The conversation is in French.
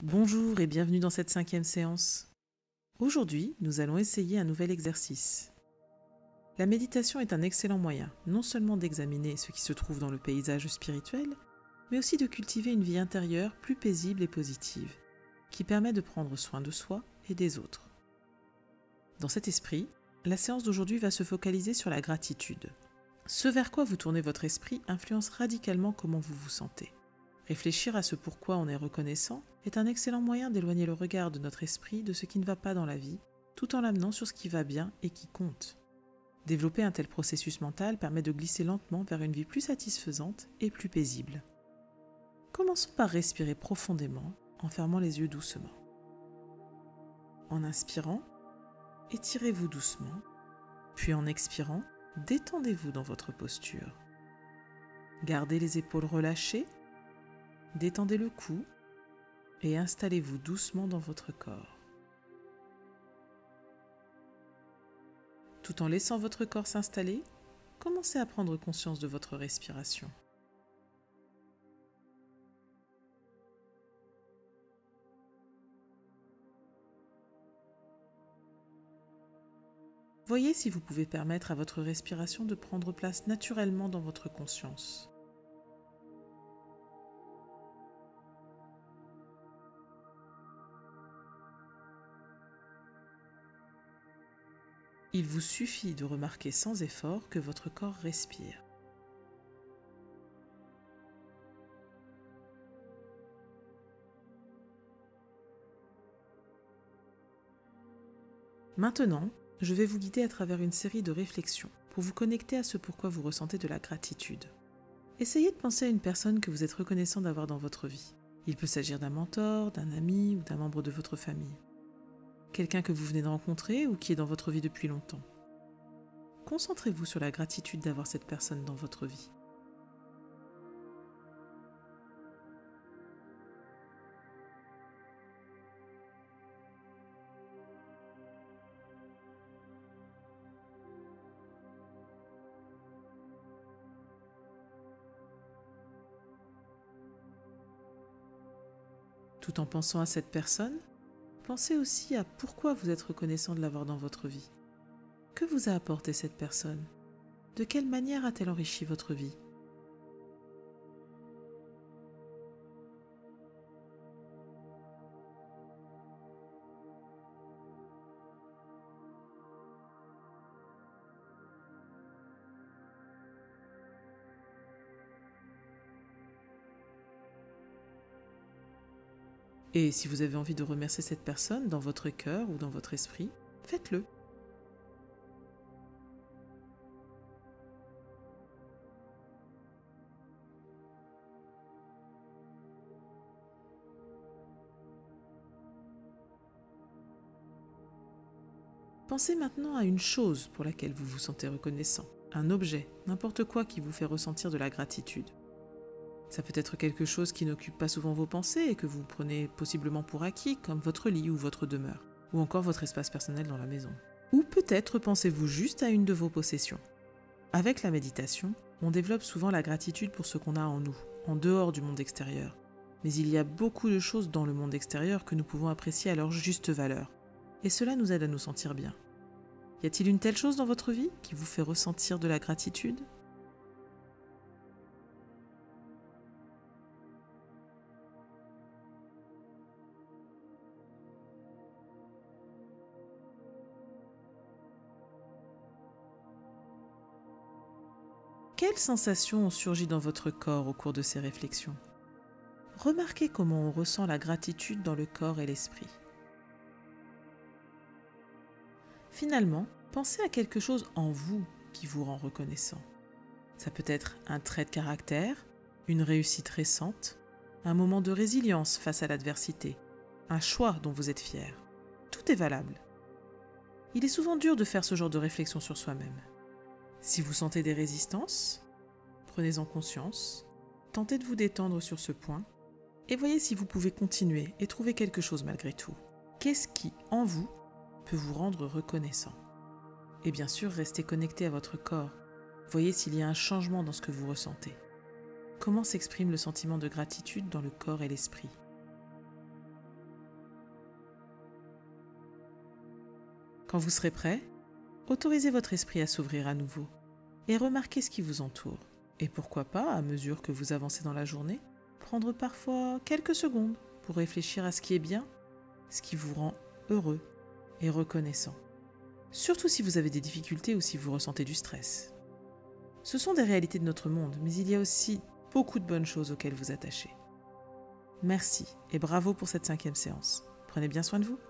Bonjour et bienvenue dans cette 5e séance. Aujourd'hui, nous allons essayer un nouvel exercice. La méditation est un excellent moyen, non seulement d'examiner ce qui se trouve dans le paysage spirituel, mais aussi de cultiver une vie intérieure plus paisible et positive, qui permet de prendre soin de soi et des autres. Dans cet esprit, la séance d'aujourd'hui va se focaliser sur la gratitude. Ce vers quoi vous tournez votre esprit influence radicalement comment vous vous sentez. Réfléchir à ce pourquoi on est reconnaissant est un excellent moyen d'éloigner le regard de notre esprit de ce qui ne va pas dans la vie, tout en l'amenant sur ce qui va bien et qui compte. Développer un tel processus mental permet de glisser lentement vers une vie plus satisfaisante et plus paisible. Commençons par respirer profondément en fermant les yeux doucement. En inspirant, étirez-vous doucement, puis en expirant, détendez-vous dans votre posture. Gardez les épaules relâchées, détendez le cou et installez-vous doucement dans votre corps. Tout en laissant votre corps s'installer, commencez à prendre conscience de votre respiration. Voyez si vous pouvez permettre à votre respiration de prendre place naturellement dans votre conscience. Il vous suffit de remarquer sans effort que votre corps respire. Maintenant, je vais vous guider à travers une série de réflexions pour vous connecter à ce pourquoi vous ressentez de la gratitude. Essayez de penser à une personne que vous êtes reconnaissant d'avoir dans votre vie. Il peut s'agir d'un mentor, d'un ami ou d'un membre de votre famille. Quelqu'un que vous venez de rencontrer ou qui est dans votre vie depuis longtemps. Concentrez-vous sur la gratitude d'avoir cette personne dans votre vie. Tout en pensant à cette personne, pensez aussi à pourquoi vous êtes reconnaissant de l'avoir dans votre vie. Que vous a apporté cette personne? De quelle manière a-t-elle enrichi votre vie? Et si vous avez envie de remercier cette personne dans votre cœur ou dans votre esprit, faites-le. Pensez maintenant à une chose pour laquelle vous vous sentez reconnaissant, un objet, n'importe quoi qui vous fait ressentir de la gratitude. Ça peut être quelque chose qui n'occupe pas souvent vos pensées et que vous prenez possiblement pour acquis, comme votre lit ou votre demeure, ou encore votre espace personnel dans la maison. Ou peut-être pensez-vous juste à une de vos possessions. Avec la méditation, on développe souvent la gratitude pour ce qu'on a en nous, en dehors du monde extérieur. Mais il y a beaucoup de choses dans le monde extérieur que nous pouvons apprécier à leur juste valeur. Et cela nous aide à nous sentir bien. Y a-t-il une telle chose dans votre vie qui vous fait ressentir de la gratitude ? Quelles sensations ont surgi dans votre corps au cours de ces réflexions ? Remarquez comment on ressent la gratitude dans le corps et l'esprit. Finalement, pensez à quelque chose en vous qui vous rend reconnaissant. Ça peut être un trait de caractère, une réussite récente, un moment de résilience face à l'adversité, un choix dont vous êtes fier. Tout est valable. Il est souvent dur de faire ce genre de réflexion sur soi-même. Si vous sentez des résistances, prenez-en conscience, tentez de vous détendre sur ce point et voyez si vous pouvez continuer et trouver quelque chose malgré tout. Qu'est-ce qui, en vous, peut vous rendre reconnaissant? Et bien sûr, restez connecté à votre corps. Voyez s'il y a un changement dans ce que vous ressentez. Comment s'exprime le sentiment de gratitude dans le corps et l'esprit? Quand vous serez prêt, autorisez votre esprit à s'ouvrir à nouveau et remarquez ce qui vous entoure. Et pourquoi pas, à mesure que vous avancez dans la journée, prendre parfois quelques secondes pour réfléchir à ce qui est bien, ce qui vous rend heureux et reconnaissant. Surtout si vous avez des difficultés ou si vous ressentez du stress. Ce sont des réalités de notre monde, mais il y a aussi beaucoup de bonnes choses auxquelles vous attachez. Merci et bravo pour cette 5e séance. Prenez bien soin de vous.